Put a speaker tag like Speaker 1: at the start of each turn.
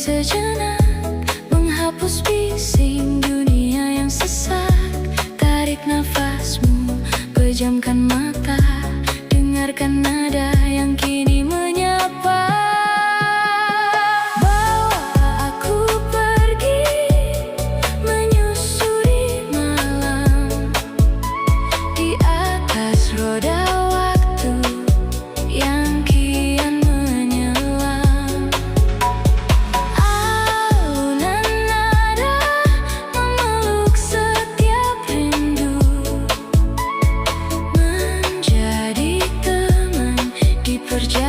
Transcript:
Speaker 1: sejenak, menghapus bising dunia yang sesak. Tarik nafasmu, pejamkan mata, dengarkan nada yang kini menyapa. Bawa aku pergi, menyusuri malam, di atas roda waktu yang kian menyelam. Alunan nada memeluk setiap rindu, menjadi teman di perjalanan